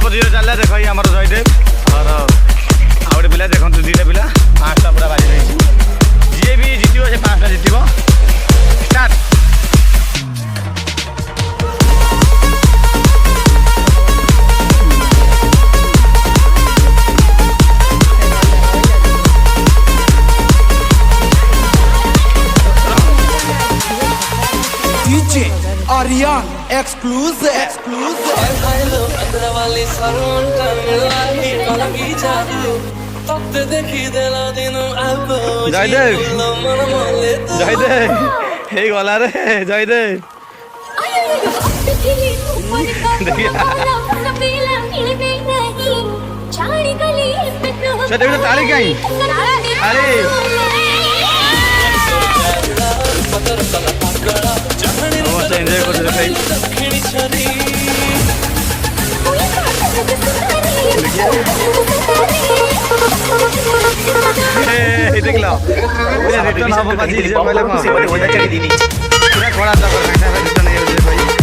composite चल देख आम जयदेव और आउटे पिला देखो दुईटा पिला 5टा पूरा बाजी रही जी भी जितब से 5टा जितब start DJ Aryan exclusive Jaydev Jaydev हे गला रे जयदेव देखिए ताली कहीं अरे एंजॉय कर भाई देख लो पहले